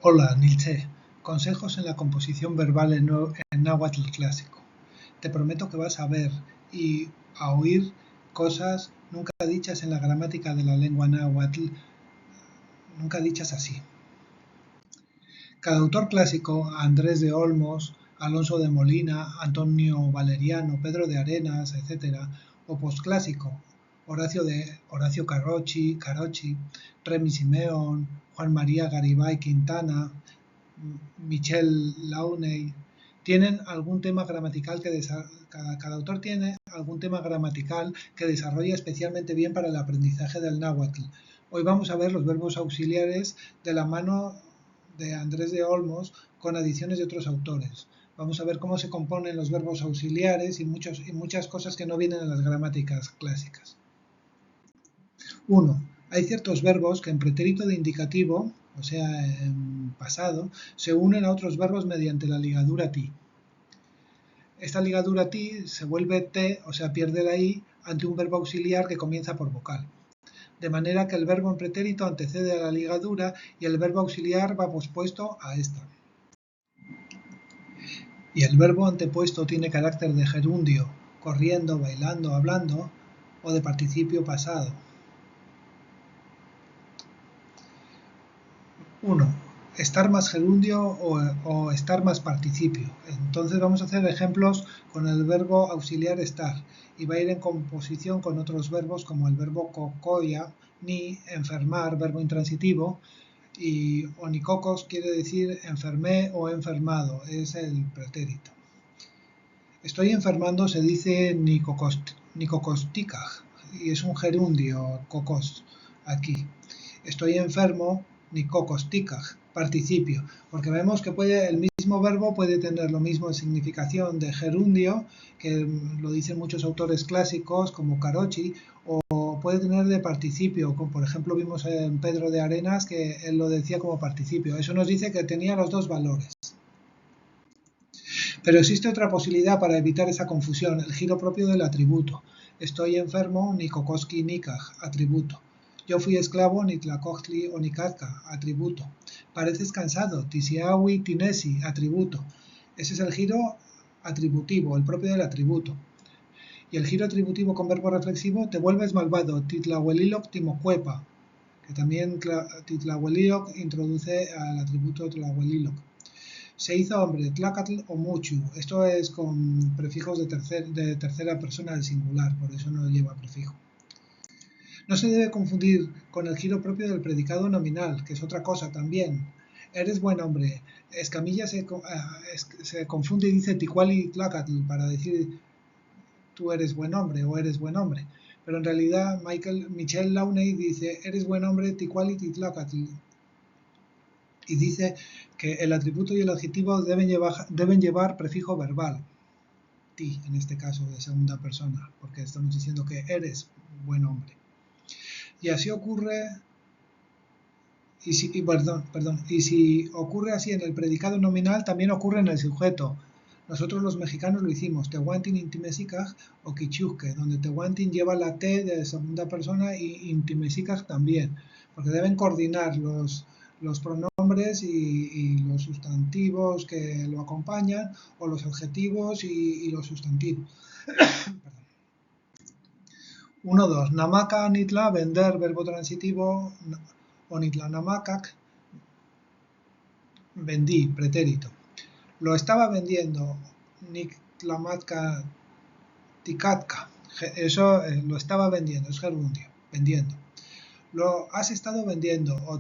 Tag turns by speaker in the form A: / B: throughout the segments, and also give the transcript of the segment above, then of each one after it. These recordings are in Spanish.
A: Hola, Nilce. Consejos en la composición verbal en náhuatl clásico. Te prometo que vas a ver y a oír cosas nunca dichas en la gramática de la lengua náhuatl, nunca dichas así. Cada autor clásico, Andrés de Olmos, Alonso de Molina, Antonio Valeriano, Pedro de Arenas, etc., o posclásico, Horacio Carochi, Remy Simeón, Juan María Garibay Quintana, Michel Launey, tienen algún tema gramatical cada autor tiene algún tema gramatical que desarrolla especialmente bien para el aprendizaje del náhuatl. Hoy vamos a ver los verbos auxiliares de la mano de Andrés de Olmos con adiciones de otros autores. Vamos a ver cómo se componen los verbos auxiliares y muchas cosas que no vienen en las gramáticas clásicas. 1. Hay ciertos verbos que en pretérito de indicativo, o sea, en pasado, se unen a otros verbos mediante la ligadura ti. Esta ligadura ti se vuelve t, o sea, pierde la i, ante un verbo auxiliar que comienza por vocal. De manera que el verbo en pretérito antecede a la ligadura y el verbo auxiliar va pospuesto a esta. Y el verbo antepuesto tiene carácter de gerundio, corriendo, bailando, hablando, o de participio pasado. 1. Estar más gerundio o estar más participio. Entonces vamos a hacer ejemplos con el verbo auxiliar estar y va a ir en composición con otros verbos como el verbo cocoya, ni, enfermar, verbo intransitivo, y onicocos quiere decir enfermé o enfermado, es el pretérito. Estoy enfermando se dice nicocosticaj y es un gerundio, cocos, aquí. Estoy enfermo, nicocosticaj, participio, porque vemos que el mismo verbo puede tener lo mismo en significación de gerundio, que lo dicen muchos autores clásicos como Carochi, o puede tener de participio, como por ejemplo vimos en Pedro de Arenas que él lo decía como participio. Eso nos dice que tenía los dos valores. Pero existe otra posibilidad para evitar esa confusión, el giro propio del atributo. Estoy enfermo, nikokoski nikaj, atributo. Yo fui esclavo, nitlakochtli o nikatka, atributo. Pareces cansado, tisiawi tinesi, atributo. Ese es el giro atributivo, el propio del atributo. Y el giro atributivo con verbo reflexivo, te vuelves malvado, titlahuelilok timocuepa, que también titlahuelilok introduce al atributo tlahuelilok. Se hizo hombre, tlacatl o muchu. Esto es con prefijos de tercera persona del singular, por eso no lleva prefijo. No se debe confundir con el giro propio del predicado nominal, que es otra cosa también. Eres buen hombre. Escamilla se confunde y dice ticuali tlacatl para decir tú eres buen hombre o eres buen hombre. Pero en realidad Michel Launey dice eres buen hombre ticuali tlacatl. Y dice que el atributo y el adjetivo deben llevar prefijo verbal, ti en este caso de segunda persona, porque estamos diciendo que eres buen hombre. Y así ocurre, y si ocurre así en el predicado nominal, también ocurre en el sujeto. Nosotros los mexicanos lo hicimos, tehuantin intimesicaj o quichusque, donde tehuantin lleva la T de segunda persona y intimesicaj también, porque deben coordinar los pronombres y los sustantivos que lo acompañan, o los adjetivos y los sustantivos. 1-2. Namaka nitla, vender, verbo transitivo, o nitla namakak, vendí, pretérito. Lo estaba vendiendo, nitlamatka tikatka, eso lo estaba vendiendo, es gerundio, vendiendo. Lo has estado vendiendo, o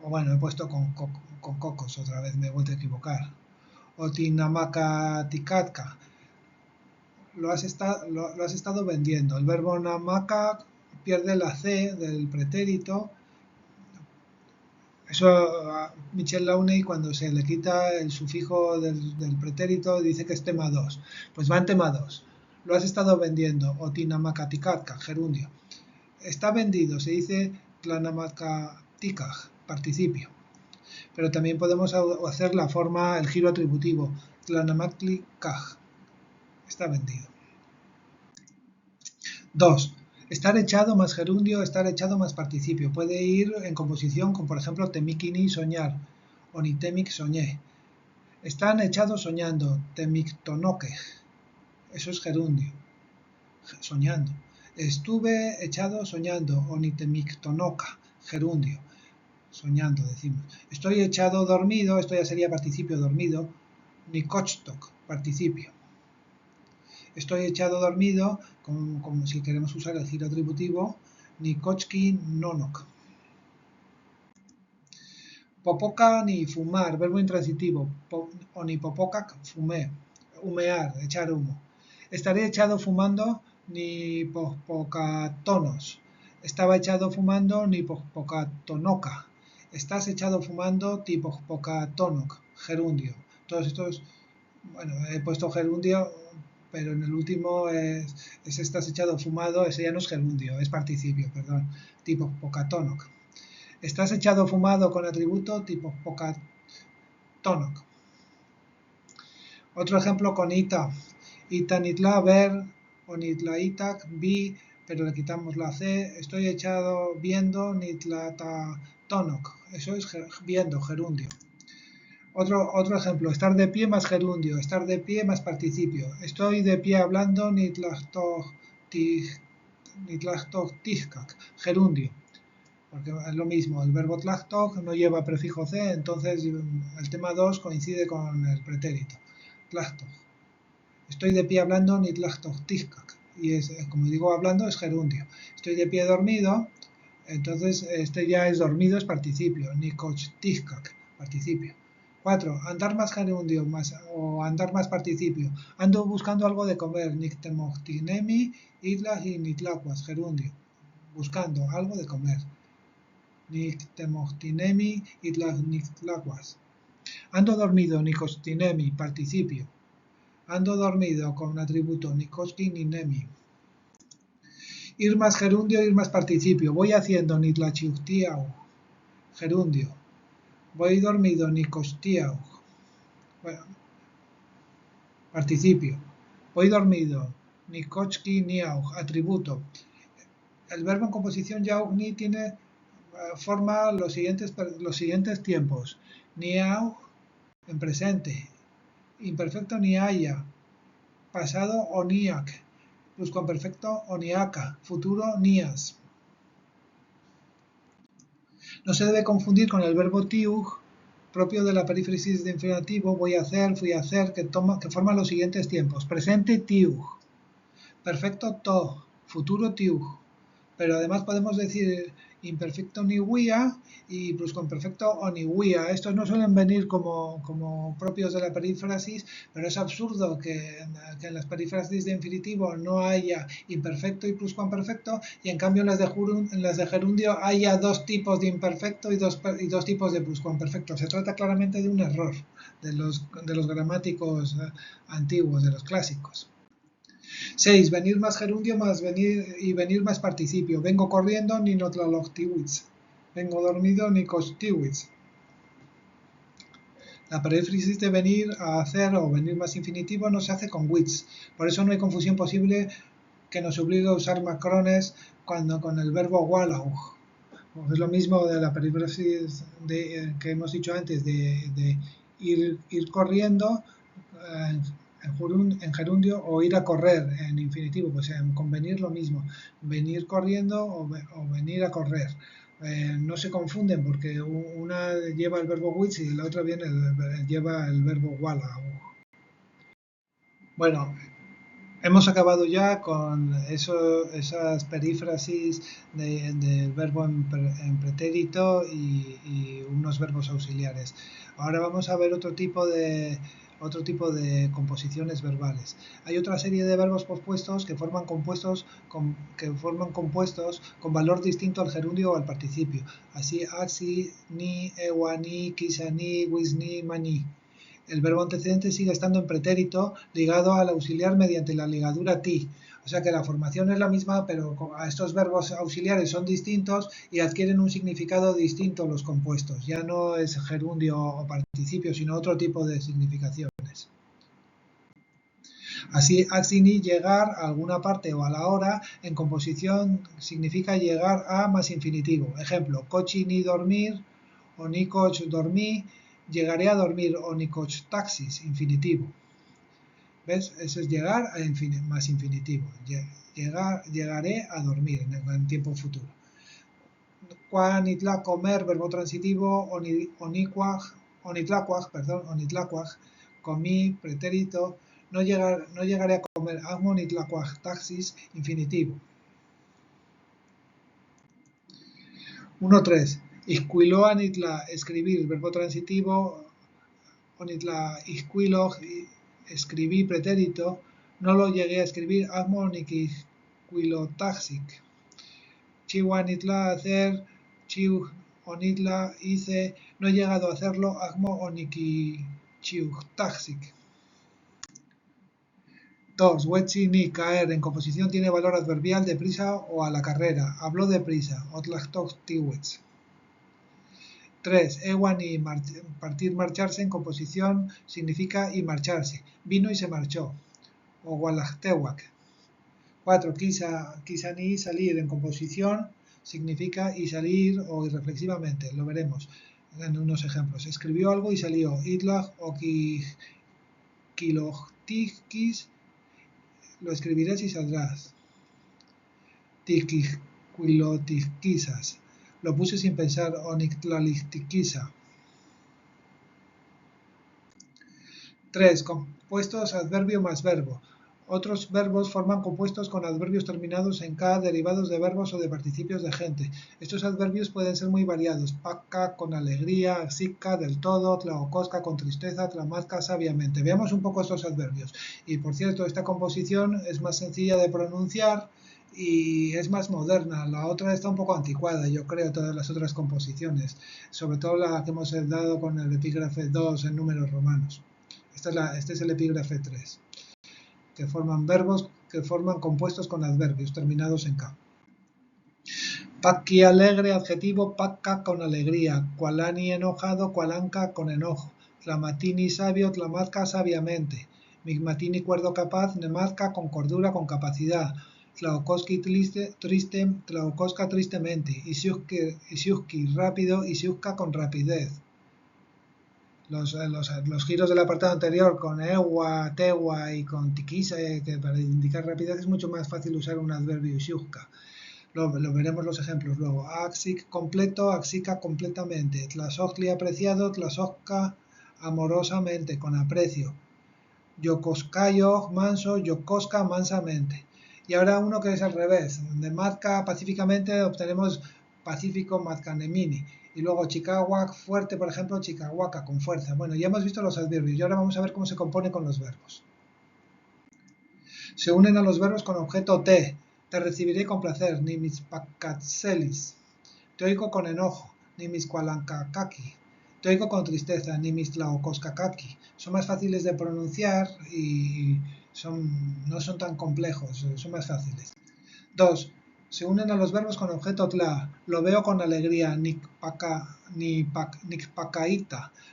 A: bueno, he puesto con cocos otra vez, me he vuelto a equivocar. O tinamaka tikatka, lo has estado vendiendo. El verbo namaka pierde la C del pretérito. Eso a Michel Launey, cuando se le quita el sufijo del pretérito, dice que es tema 2. Pues va en tema 2. Lo has estado vendiendo, o tinamaka tikatka, gerundio. Está vendido, se dice tlanamakatikaj, participio. Pero también podemos hacer la forma, el giro atributivo, tlanamaklikaj, está vendido. 2. Estar echado más gerundio, estar echado más participio. Puede ir en composición con, por ejemplo, temikini, soñar, onitemic soñé. Están echados soñando, temictonoque. Eso es gerundio, soñando. Estuve echado soñando, onitemictonoca, gerundio, soñando decimos. Estoy echado dormido, esto ya sería participio dormido, nicochtok, participio. Estoy echado dormido, como si queremos usar el giro atributivo, nikochki nonok. Popoca ni fumar, verbo intransitivo, ni popokak fumé, humear, echar humo. Estaré echado fumando ni popocatonos. Estaba echado fumando ni popocatonoca. Estás echado fumando ti popocatonok, gerundio. Todos estos, bueno, he puesto gerundio, pero en el último es estás echado fumado, ese ya no es gerundio, es participio, perdón, tipo pocatonok. Estás echado fumado con atributo tipo pocatonok. Otro ejemplo con ita. Ita nitla ver o nitla itak vi, pero le quitamos la c. Estoy echado viendo nitla ta tonok. Eso es viendo, gerundio. Otro ejemplo, estar de pie más gerundio, estar de pie más participio. Estoy de pie hablando nitlachtochtihkak, gerundio. Porque es lo mismo, el verbo tlachtok no lleva prefijo c, entonces el tema 2 coincide con el pretérito. Tlachtok. Estoy de pie hablando nitlachtochtihkak. Y es, como digo hablando, es gerundio. Estoy de pie dormido, entonces este ya es dormido, es participio. Nikochtihkak, participio. 4. Andar más gerundio o andar más participio. Ando buscando algo de comer. Niktemochtinemi, idlas y nitlacuas, gerundio. Buscando algo de comer. Niktemochtinemi, idlas nitlacuas. Ando dormido. Nikostinemi, participio. Ando dormido con un atributo. Nikoski ninemi. Ir más gerundio, ir más participio. Voy haciendo nitlachiutiau, gerundio. Voy dormido, nikostiau. Bueno, participio. Voy dormido, nikochki niau, atributo. El verbo en composición yaug ni tiene forma los siguientes tiempos. Niau en presente, imperfecto niaya, pasado oniak, pluscuamperfecto oniaka, futuro nias. No se debe confundir con el verbo tiug, propio de la perífrasis de infinitivo, voy a hacer, fui a hacer, que forma los siguientes tiempos. Presente tiug, perfecto to, futuro tiug. Pero además podemos decir imperfecto niwia y pluscuamperfecto oniwia. Estos no suelen venir como propios de la perífrasis, pero es absurdo que en las perífrasis de infinitivo no haya imperfecto y pluscuamperfecto, y en cambio en las de gerundio haya dos tipos de imperfecto y dos tipos de pluscuamperfecto. Se trata claramente de un error de los gramáticos antiguos, de los clásicos. 6. Venir más gerundio más venir más participio. Vengo corriendo ni notlalochtiwitz. Vengo dormido ni kostiwitz. La perífrasis de venir a hacer o venir más infinitivo no se hace con witz. Por eso no hay confusión posible que nos obligue a usar macrones con el verbo walauch. Es lo mismo de la perífrasis que hemos dicho antes de ir corriendo en gerundio o ir a correr en infinitivo, pues con venir lo mismo, venir corriendo o venir a correr. No se confunden porque una lleva el verbo which y la otra lleva el verbo wala. Bueno, hemos acabado ya con esas perífrasis del verbo en pretérito y unos verbos auxiliares. Ahora vamos a ver otro tipo de composiciones verbales. Hay otra serie de verbos pospuestos que forman compuestos con valor distinto al gerundio o al participio. Así, axi, ni, ewa, ni, kisa, ni, wis, ni, mani. El verbo antecedente sigue estando en pretérito ligado al auxiliar mediante la ligadura ti. O sea que la formación es la misma, pero a estos verbos auxiliares son distintos y adquieren un significado distinto los compuestos. Ya no es gerundio o participio, sino otro tipo de significaciones. Así, axini, llegar a alguna parte o a la hora, en composición significa llegar a más infinitivo. Ejemplo, cochi ni dormir o ni coch dormí, Llegaré a dormir, onicotaxis, infinitivo. ¿Ves? Eso es llegar a más infinitivo. Llegaré a dormir en tiempo futuro. Cuanitla, comer, verbo transitivo, onitlacuaj, comí, pretérito, no llegaré a comer, agmonitlacuaj, taxis, infinitivo. 1.3. Iscuilo anitla, escribir, verbo transitivo, onitla iscuilo, escribí, pretérito, no lo llegué a escribir, agmoniquiscuilotaxic. Chihuanitla, hacer, chiu onitla, hice, no he llegado a hacerlo, agmo oniki chiutaxic. 2. Wetsi ni, caer, en composición tiene valor adverbial deprisa o a la carrera. Habló deprisa, otlachtochtiwetz. 3. Ewan y partir, marcharse, en composición significa y marcharse. Vino y se marchó. O walachtewak. 4. Quisa ni, salir, en composición significa y salir o irreflexivamente. Lo veremos en unos ejemplos. Escribió algo y salió. Itlach o kilochtikis, lo escribirás y saldrás. Tikikuilotikisas, lo puse sin pensar. Oniktlaliktikisa. 3. Compuestos adverbio más verbo. Otros verbos forman compuestos con adverbios terminados en K, derivados de verbos o de participios de gente. Estos adverbios pueden ser muy variados. Paca, con alegría, xica, del todo, tlaocosca, con tristeza, tlamazca, sabiamente. Veamos un poco estos adverbios. Y por cierto, esta composición es más sencilla de pronunciar y es más moderna. La otra está un poco anticuada, yo creo, todas las otras composiciones. Sobre todo la que hemos dado con el epígrafe 2 en números romanos. Este es el epígrafe 3. Que forman verbos que forman compuestos con adverbios terminados en K. Paqui, alegre, adjetivo, paca, con alegría. Cualani, enojado, cualanca, con enojo. Tlamatini, sabio, tlamazca, sabiamente. Migmatini, cuerdo, capaz, nemazca, con cordura, con capacidad. Tlaokoski, triste, tlaokoska, tristemente. Isiuski, rápido, isiuska, con rapidez. Los giros del apartado anterior con ewa, tewa y con tikisa, que para indicar rapidez es mucho más fácil usar un adverbio isiuska. Lo veremos los ejemplos luego. Axic, completo, axica, completamente. Tlasoctli, apreciado, tlasocca, amorosamente, con aprecio. Yokoskayo, manso, yokoska, mansamente. Y ahora uno que es al revés. De mazca, pacíficamente, obtenemos pacífico, mazcanemini. Y luego Chicahuac, fuerte, por ejemplo, Chicahuaca, con fuerza. Bueno, ya hemos visto los adverbios y ahora vamos a ver cómo se compone con los verbos. Se unen a los verbos con objeto te. Te recibiré con placer, nimispakatselis. Te oigo con enojo, nimiscualancacaki. Te oigo con tristeza, nimislaokoskakaki. Son más fáciles de pronunciar y no son tan complejos, son más fáciles. 2. Se unen a los verbos con objeto tla. Lo veo con alegría, nikpakaita.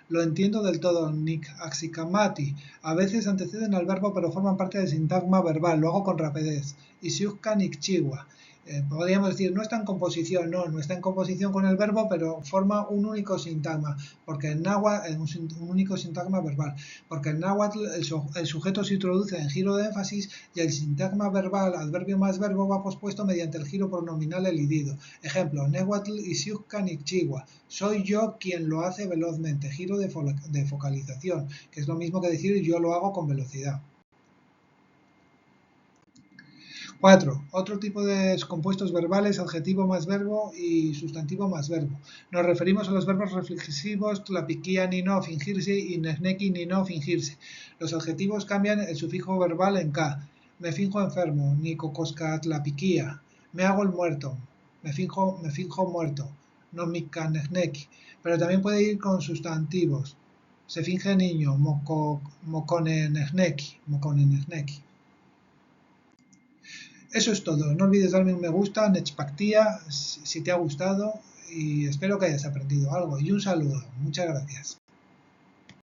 A: Lo entiendo del todo, nikaxikamati. A veces anteceden al verbo pero forman parte del sintagma verbal. Lo hago con rapidez. Isiuska nikchiwa. Podríamos decir, no está en composición, no está en composición con el verbo, pero forma un único sintagma, porque en náhuatl, un único sintagma verbal, porque en náhuatl el sujeto se introduce en giro de énfasis y el sintagma verbal, adverbio más verbo, va pospuesto mediante el giro pronominal elidido. Ejemplo, náhuatl isiuka nikchiwa, soy yo quien lo hace velozmente, giro de focalización, que es lo mismo que decir yo lo hago con velocidad. 4. Otro tipo de compuestos verbales, adjetivo más verbo y sustantivo más verbo. Nos referimos a los verbos reflexivos tlapiquía ni no, fingirse, y nehneki ni no, fingirse. Los adjetivos cambian el sufijo verbal en K. Me finjo enfermo, ni cocoska tlapiquía. Me hago el muerto, me finjo muerto, no mika nehneki. Pero también puede ir con sustantivos. Se finge niño, mokone nehneki. Eso es todo. No olvides darme un me gusta, Nechpactía, si te ha gustado y espero que hayas aprendido algo. Y un saludo. Muchas gracias.